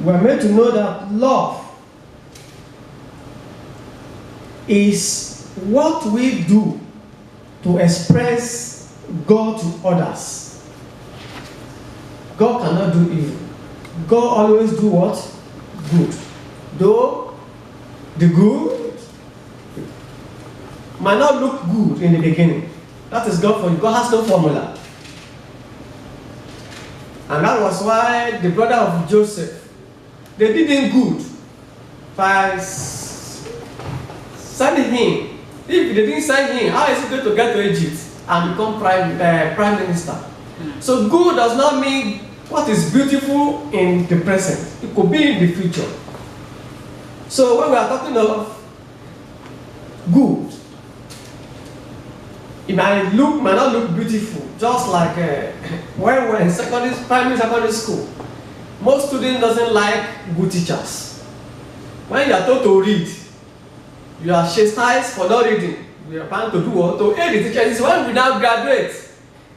We are meant to know that love is what we do to express God to others. God cannot do evil. God always do what? Good. Though the good might not look good in the beginning. That is God for you. God has no formula. And that was why the brother of Joseph, they did him good by sending him. If they didn't send him, how is he going to get to Egypt and become prime minister? So good does not mean what is beautiful in the present. It could be in the future. So when we are talking of good, it might not look beautiful. Just like when we're in primary secondary school, most students doesn't like good teachers. When you are told to read, you are chastised for not reading. You are bound to do what? To aid the teacher. This is when we now graduate.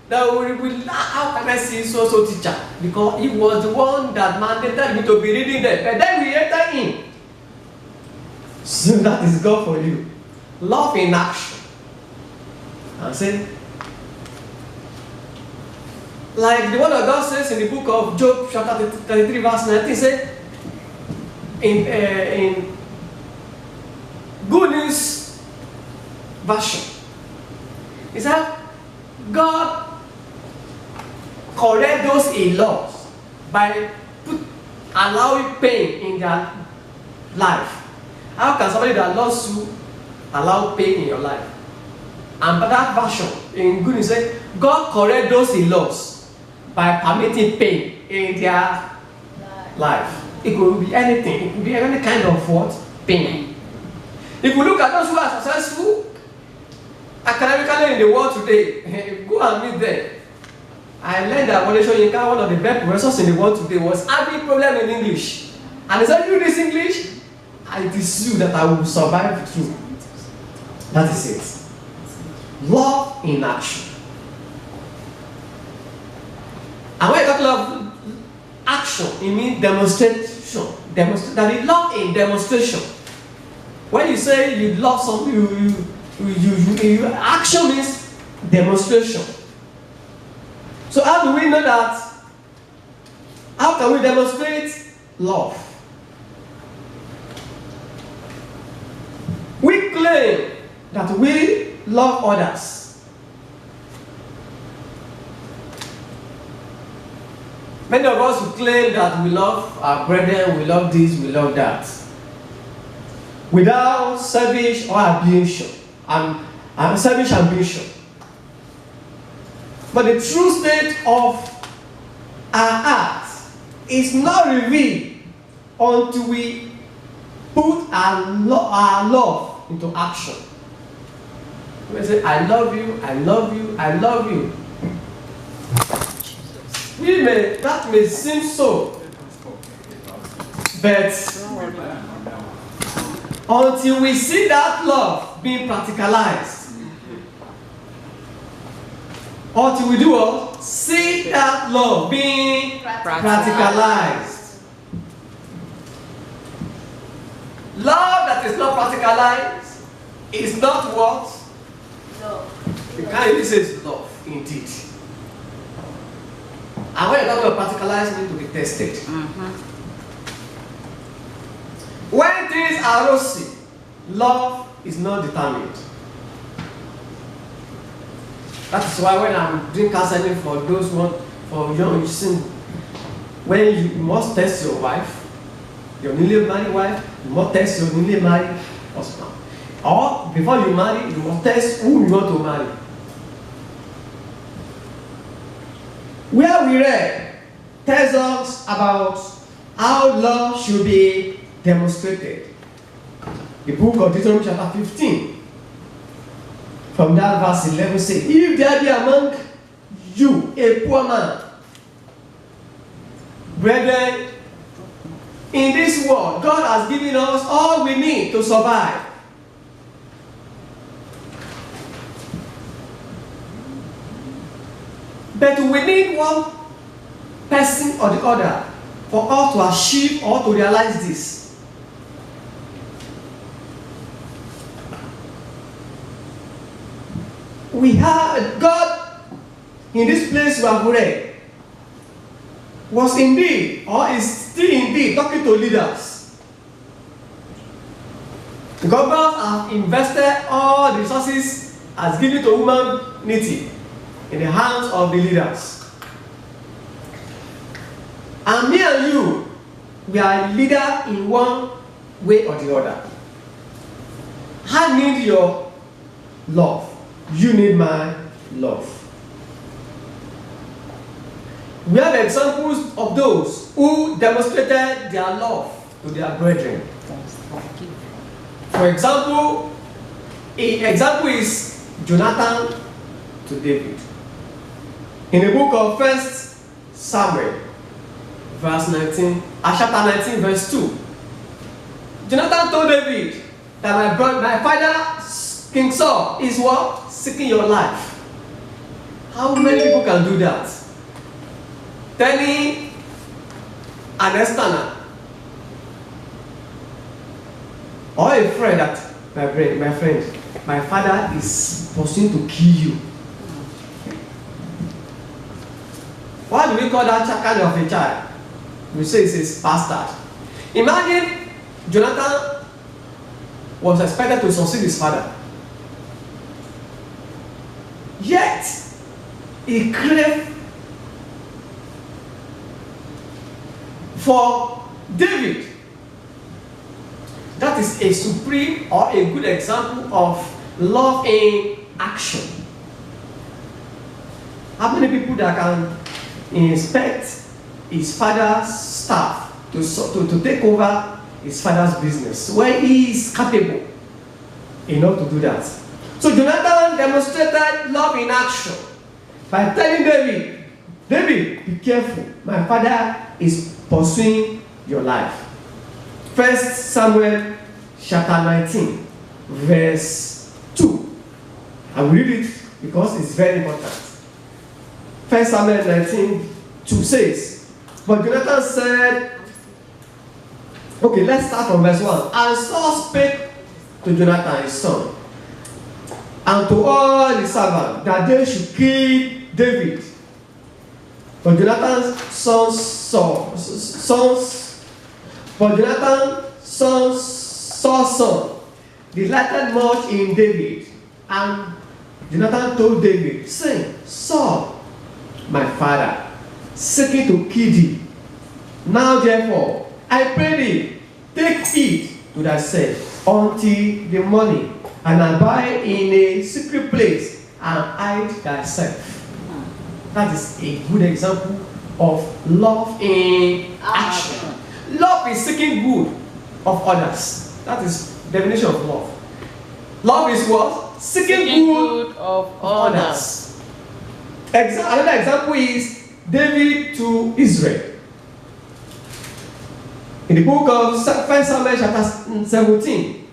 That we how can I see so teacher? Because he was the one that mandated me to be reading them. But then we enter in. So that is God for you. Love in action. And say, like the word of God says in the book of Job, chapter 33, verse 19, say, in Good News version, he said, God correct those he loves by allowing pain in their life. How can somebody that loves you allow pain in your life? And by that version, in Good News, say, God correct those he loves by permitting pain in their life. It could be anything. It could be any kind of what? Pain. If you look at those who are successful academically in the world today, go and meet them. I learned that one of the best professors in the world today was having problem in English. And he said, you this English, it is you that I will survive through. That is it. Love in action. And when you talk about action, it means demonstration. That is love in demonstration. When you say you love something, action means demonstration. So how do we know that? How can we demonstrate love? We claim that we love others. Many of us will claim that we love our brethren, we love this, we love that, without selfish or ambition, selfish ambition. But the true state of our hearts is not revealed until we put our love into action. We say, I love you, I love you, I love you. That may seem so, but until we see that love being practicalized, until we do what? See that love being practicalized. Love that is not practicalized is not what? Love. You can't even say it's love, indeed. And when you're talking about practicalized, it needs to be tested. When things are rosy, love is not determined. That is why when I'm doing counseling for those for young sin, when you must test your wife, your newly married wife, you must test your newly married husband. Or before you marry, you must test who you want to marry. Where we read tells us about how love should be demonstrated. The book of Deuteronomy chapter 15. From that verse 11 says, if there be among you a poor man, brethren, in this world, God has given us all we need to survive. But we need one person or the other for us to achieve or to realize this. We have God in this place we have read was indeed or is still indeed talking to leaders. Governments have invested all the resources as given to humanity in the hands of the leaders. And me and you, we are a leader in one way or the other. I need your love. You need my love. We have examples of those who demonstrated their love to their brethren. For example, an example is Jonathan to David. In the book of 1 Samuel, chapter 19, verse 2. Jonathan told David that my father, King Saul, is what? Seeking your life. How many people can do that? Telling an external or a friend that my father is pursuing to kill you. What do we call that kind of a child? We say it's a bastard. Imagine Jonathan was expected to succeed his father. Yet, he craved for David. That is a supreme or a good example of love in action. How many people that can inspect his father's staff to take over his father's business when he is capable enough to do that? So Jonathan demonstrated love in action by telling David, David, be careful, my father is pursuing your life. 1 Samuel chapter 19, verse 2. I will read it because it's very important. 1 Samuel 19, 2 says, but Jonathan said, okay, let's start from verse 1. And Saul spake to Jonathan his son, and to all his servants, that they should kill David. But Jonathan's Saul's son delighted much in David, and Jonathan told David, saying, Saul, my father, seeking to kill thee. Now therefore, I pray thee, take heed to thyself until the morning, and abide in a secret place, and hide thyself. That is a good example of love in action. Love is seeking good of others. That is the definition of love. Love is what? Seeking good of others. Another example is David to Israel. In the book of 1 Samuel chapter 17,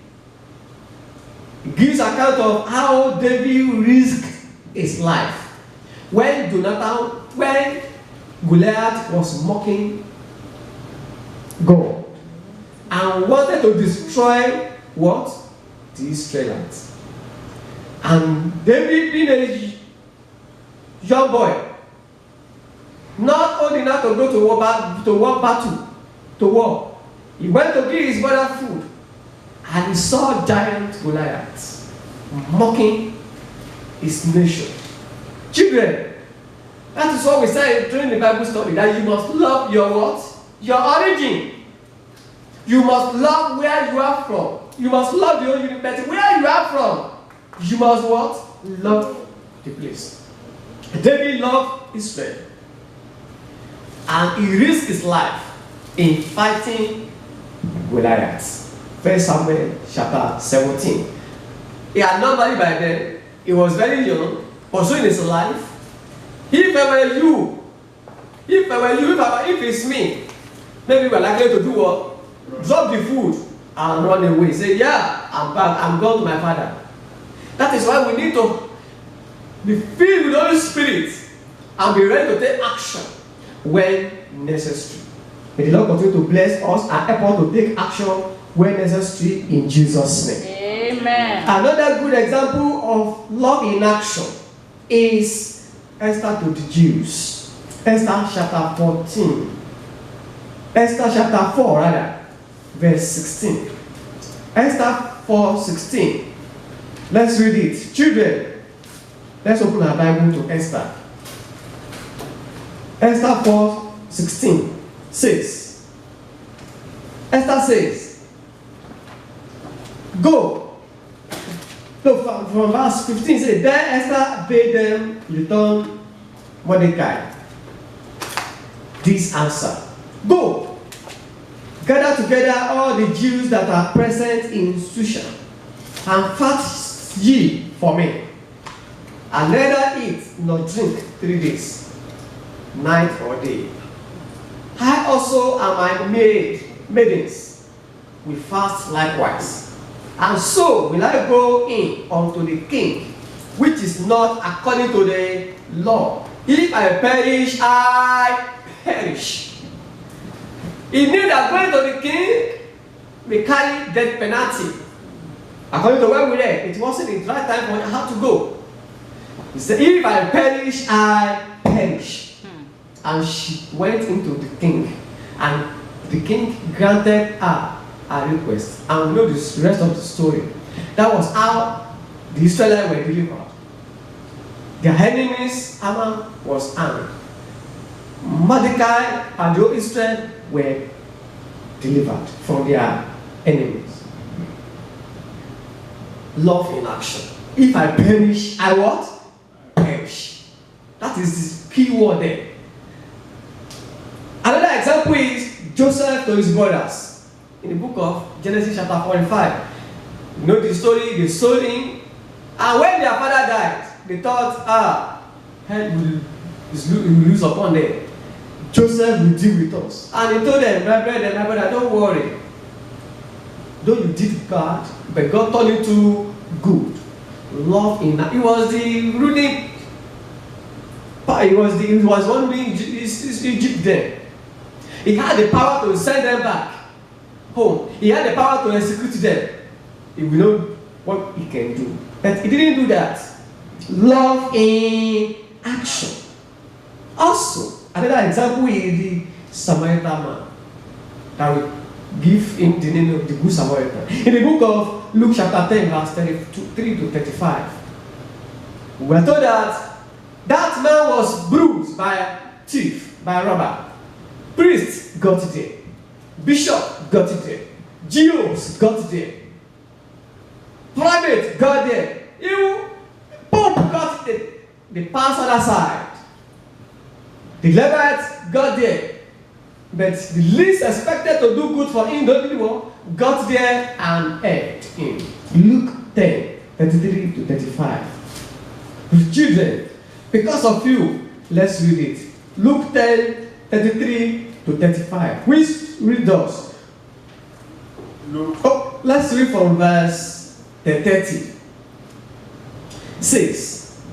it gives account of how David risked his life when Goliath was mocking God and wanted to destroy what? The Israelites. And David, being a young boy, not old enough to go to war, he went to give his brother food, and he saw giant Goliath mocking his nation. Children, that is what we say during the Bible study, that you must love your what? Your origin. You must love where you are from. You must love your university. Where you are from, you must what? Love the place. David loved Israel, and he risked his life in fighting Goliath. 1 Samuel chapter 17. He had not married by then. He was very young, pursuing his life. If it's me, maybe we're likely to do what? Drop the food and run away. Say, yeah, I'm back. I'm going to my father. That is why we need to be filled with the Holy Spirit and be ready to take action when necessary. May the Lord continue to bless us and help us to take action where necessary in Jesus' name. Amen. Another good example of love in action is Esther to the Jews. Esther chapter 14. Esther chapter 4 rather, verse 16. Esther 4:16. Let's read it. Children, let's open our Bible to Esther. Esther 4:16 says, Esther says, go. So from verse 15 says, then Esther bade them return Mordecai this answer. Go, gather together all the Jews that are present in Shushan, and fast ye for me, and neither eat nor drink 3 days, night or day. I also and my maidens will fast likewise, and so will I go in unto the king, which is not according to the law. If I perish, I perish. He knew that going to the king may carry death penalty. According to what we read, it wasn't the right time for her to go. He said, if I perish, I perish. And she went into the king, and the king granted her a request. And we know the rest of the story. That was how the Israelites were delivered. Their enemies, Haman was armed. Mordecai and the whole Israel were delivered from their enemies. Love in action. If I perish, I what? Perish. That is the key word there. Another example is Joseph to his brothers. In the book of Genesis chapter 45. You know the story, they sold him. And when their father died, they thought, hell will lose upon them. Joseph will deal with us. And he told them, my brother, don't worry. Though you did bad, but God turned you to good. Love in that. It was the ruling. He was one ruling Egypt then. He had the power to send them back home. He had the power to execute them. He will know what he can do. But he didn't do that. Love in action. Also, another example is the Samaritan man. That will give him the name of the Good Samaritan. In the book of Luke chapter 10, verse 33 to 35, we are told that that man was bruised by a thief, by a robber. Priest got it there. Bishop got it there. Jews got it there. Private got there. You Pope got it there. They passed on that side. The Levites got there. But the least expected to do good for him, got there and helped him. Luke 10, 33 to 35. With children, because of you, let's read it. Luke 10, 33 to 35. Which read us? Let's read from verse 30. 6.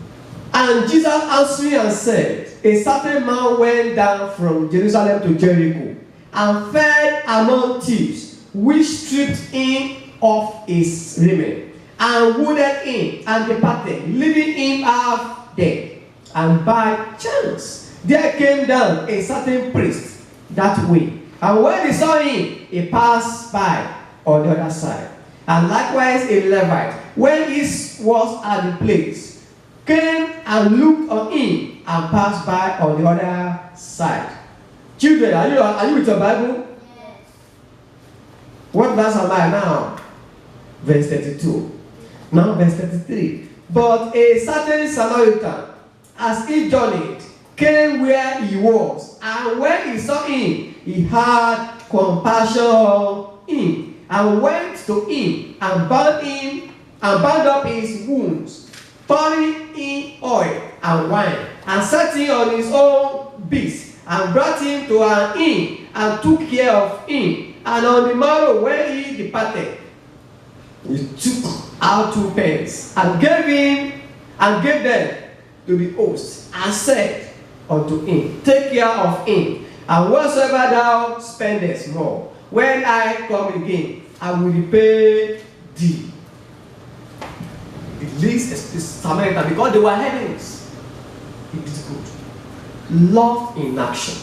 And Jesus answering and said, a certain man went down from Jerusalem to Jericho and fell among thieves, which stripped him of his raiment and wounded him and departed, leaving him half dead. And by chance there came down a certain priest that way, and when he saw him, he passed by on the other side. And likewise a Levite, when he was at the place, came and looked on him and passed by on the other side. Children, are you with your Bible? Yes. What verse am I now? Verse 32. Now verse 33. But a certain Samaritan, as he journeyed, came where he was, and when he saw him, he had compassion on him, and went to him and bound up his wounds, pouring in oil and wine, and set him on his own beast, and brought him to an inn, and took care of him. And on the morrow when he departed, he took out 2 pence, and gave them to the host, and said unto him, take care of him, And whatsoever thou spendest more, when I come again, I will repay thee. The least is Samaritan, because they were enemies. It is good. Love in action,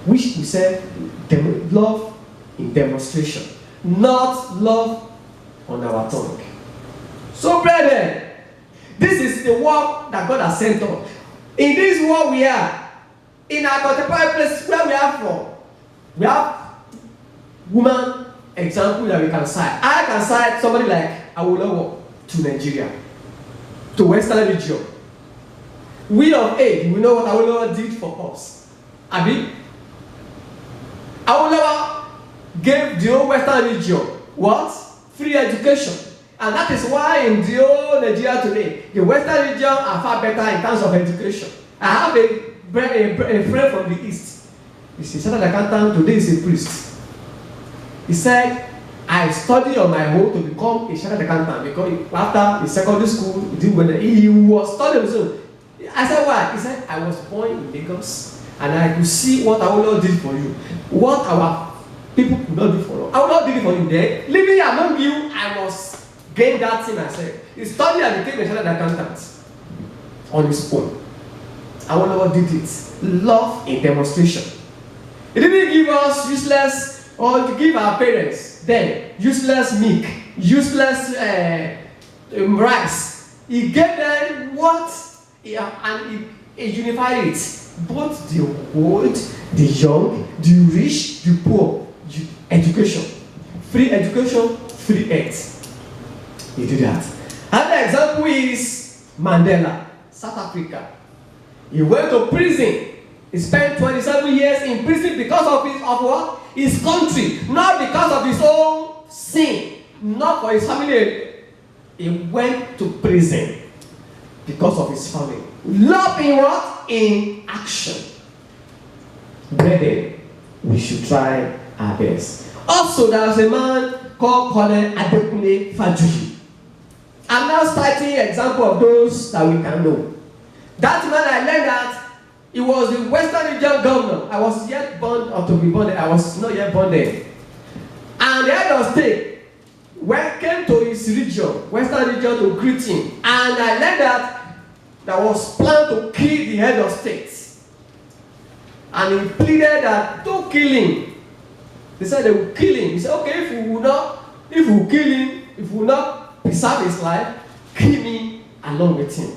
which we said, love in demonstration, not love on our tongue. So, brethren, this is the work that God has sent us. In this world we are, in our contemporary place where we are from, we have woman example that we can cite. I can cite somebody like Awolowo to Nigeria, to Western region. We of age, we know what Awolowo did for us. Abi, Awolowo gave the whole Western region what? Free education. And that is why in the whole Nigeria today, the Western region are far better in terms of education. I have a friend from the East. He's a chartered accountant, today is a priest. He said, I studied on my own to become a chartered accountant because after his secondary school, he was studying. So I said, why? He said, I was born in Lagos and I could see what Awolowo did for you. What our people could not do for us. Awolowo did it for you there. Living among you, I must gain that thing myself. He studied and became a chartered accountant on his own. Awolowo did it. Love in demonstration. He didn't give us useless, or to give our parents then useless milk, useless rice. He gave them what, and he unified it. Both the old, the young, the rich, the poor. Education. Free education, free health. He did that. Another example is Mandela, South Africa. He went to prison. He spent 27 years in prison because of what? His country, not because of his own sin, not for his family. He went to prison because of his family. Love in what? In action. Brethren, we should try our best. Also, there was a man called Colonel Adekunle Fajuyi. I'm now citing an example of those that we can know. That man, I learned that he was the Western region governor. I was yet born, or to be born there. I was not yet born there. And the head of state came to his region, Western region, to greet him. And I learned that there was plan to kill the head of state. And he pleaded that don't kill him. They said they will kill him. He said, okay, if we will kill him, if we will not preserve his life, kill me along with him.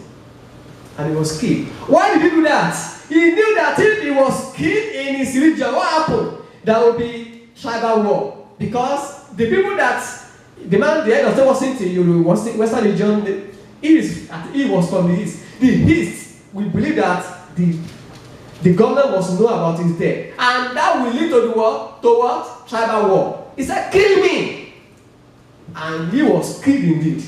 And he was killed. Why did he do that? He knew that if he was killed in his region, what happened? There would be tribal war. Because the people that the man, the head of state was into the Western region, he was from the East. The East, we believe that the government must know about his death. And that will lead to the war, to what? Tribal war. He said, kill me. And he was killed indeed.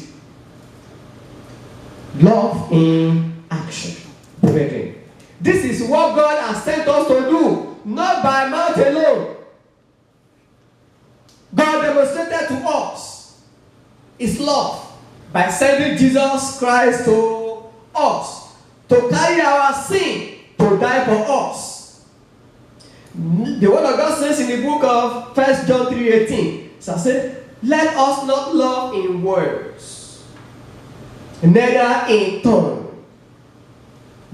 Love in action. Brethren, this is what God has sent us to do, not by mouth alone. God demonstrated to us his love by sending Jesus Christ to us to carry our sin, to die for us. The word of God says in the book of 1 John 3:18, it says, let us not love in words, neither in tongue,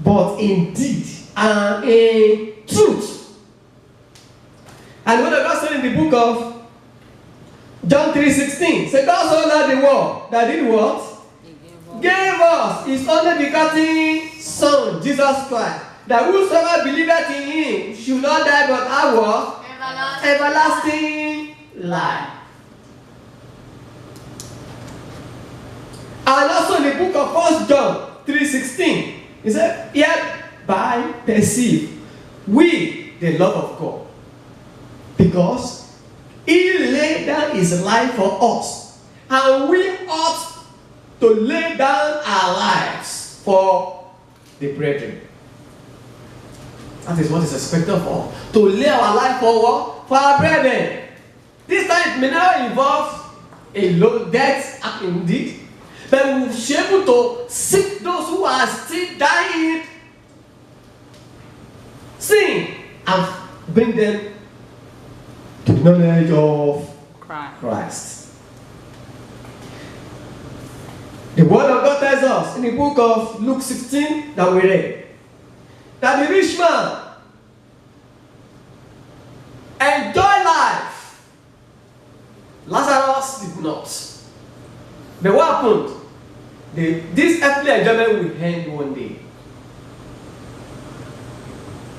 but in deed and in truth. And the word of God said in the book of John 3:16, say God so loved the world that did what? Gave us his only begotten Son, Jesus Christ, that whosoever believeth in him should not die but have what? Everlasting life. And also in the book of 1 John 3:16, he said, hereby perceive we the love of God, because he laid down his life for us, and we ought to lay down our lives for the brethren. That is what is expected of us. To lay our life for what? For our brethren. This time it may not involve a low death indeed, but we will be able to seek those who are still dying, sin, and bring them to the knowledge of Christ. The word of God tells us in the book of Luke 16 that we read that the rich man enjoyed life. Lazarus did not. But what happened? This earthly enjoyment will end one day.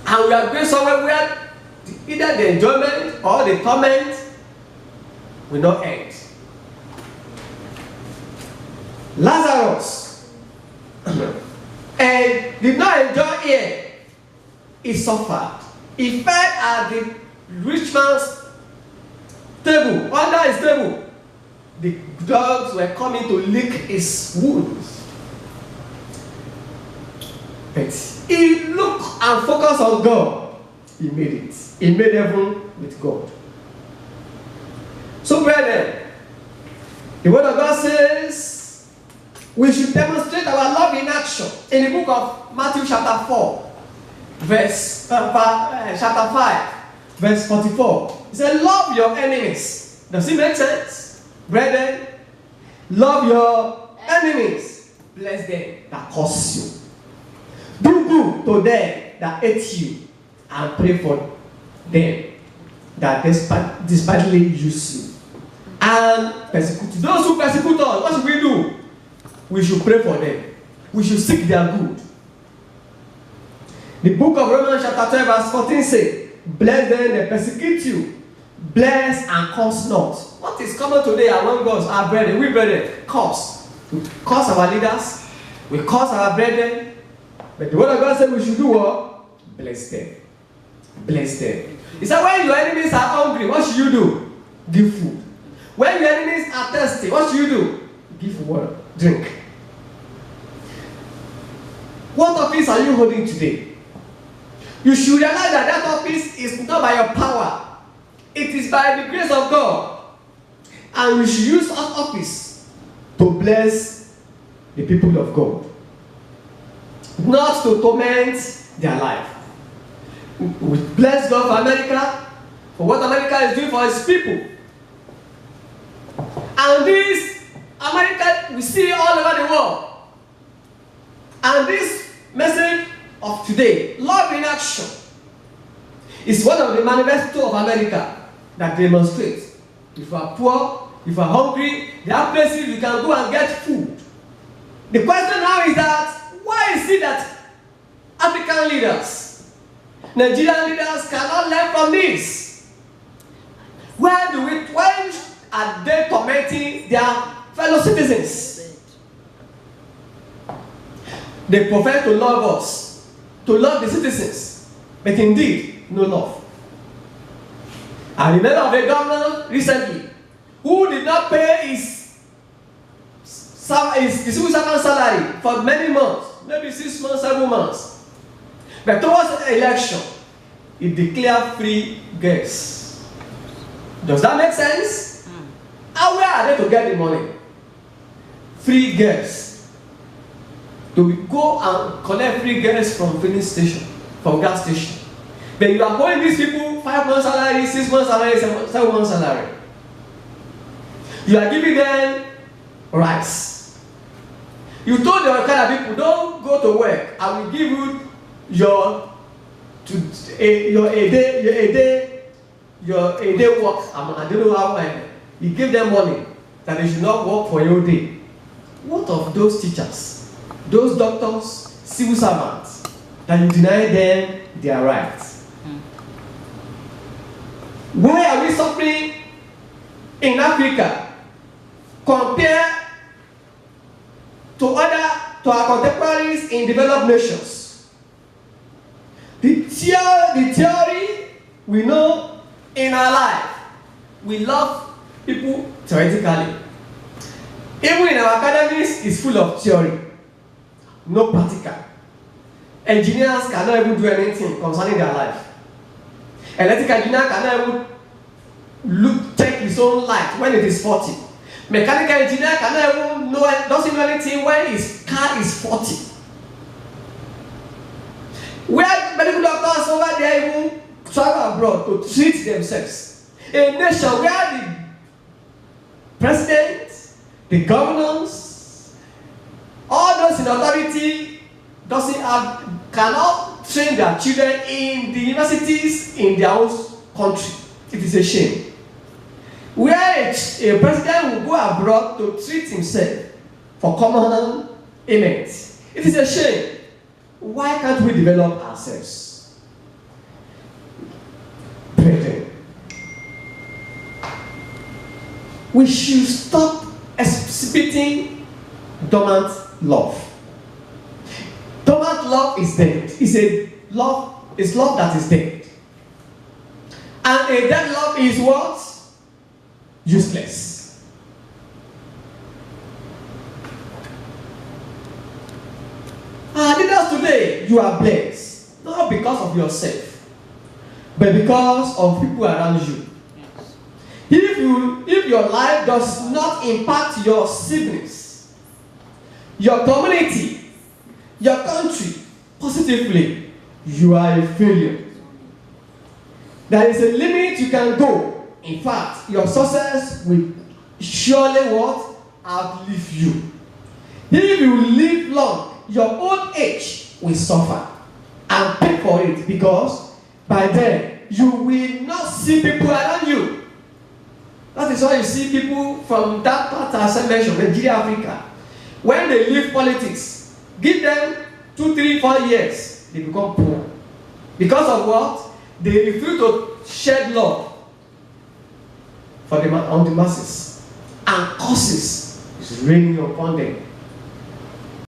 And we are going somewhere where either the enjoyment or the torment will not end. Lazarus and did not enjoy it. He suffered. He fed at the rich man's table, under his table. The dogs were coming to lick his wounds. But he looked and focused on God. He made it. He made heaven with God. So, brethren, the word of God says we should demonstrate our love in action. In the book of Matthew chapter 4, chapter 5, verse 44. It says, love your enemies. Does it make sense? Brethren, love your enemies. Bless them that curse you. Do good to them that hate you. And pray for them that despitefully use you. And persecute you. Those who persecute us, what should we do? We should pray for them. We should seek their good. The book of Romans chapter 12 verse 14 says, bless them that persecute you. Bless and curse not. What is common today among us, our brethren? We brethren, curse. We curse our leaders. We curse our brethren. But the word of God said we should do what? Bless them. Bless them. He said when your enemies are hungry, what should you do? Give food. When your enemies are thirsty, what should you do? Give water, drink. What office are you holding today? You should realize that that office is not by your power. It is by the grace of God. And we should use that office to bless the people of God. Not to torment their life. We bless God for America, for what America is doing for its people. And this America we see all over the world. And this message of today, love in action, is one of the manifestos of America that demonstrates if you are poor, if you are hungry, there are places you can go and get food. The question now is that why is it that African leaders, Nigerian leaders cannot learn from this? Why are they tormenting their fellow citizens? They profess to love us, to love the citizens, but indeed, no love. I remember of a governor recently who did not pay his civil servant salary for many months, maybe 6 months, 7 months. But towards the election, he declared free gas. Does that make sense? And where are they to get the money? Free gas. Do we go and collect free gas from filling station, from gas station? But you are paying these people 5 months salary, 6 months salary, 7 months salary. You are giving them rice. You told your kind of people, don't go to work. I will give you your a day work. I don't know how. You give them money that they should not work for your day. What of those teachers, those doctors, civil servants, that you deny them their rights? Why are we suffering in Africa compared to our contemporaries in developed nations? The theory we know in our life, we love people theoretically. Even in our academies, it's full of theory, no practical. Engineers cannot even do anything concerning their life. Electrical engineer cannot even check his own light when it is 40. Mechanical engineer cannot even doesn't know anything when his car is 40. Where medical doctors over there even travel abroad to treat themselves. A nation where the president, the governors, all those in authority cannot train their children in the universities in their own country. It is a shame. Where a president will go abroad to treat himself for common ailments. It is a shame. Why can't we develop ourselves? Brethren, we should stop exhibiting dormant love. Dormant love is dead. It's love that is dead. And a dead love is what? Useless. Our leaders today, you are blessed. Not because of yourself, but because of people around you. If your life does not impact your siblings, your community, your country positively, you are a failure. There is a limit you can go. In fact, your success will surely what? Outlive you. If you live long, your old age will suffer. And pay for it, because by then you will not see people around you. That is why you see people from that part as I mentioned, Nigeria, Africa, when they leave politics, give them 2, 3, 4 years, they become poor. Because of what? They refuse to shed love on the masses, and curses is raining upon them.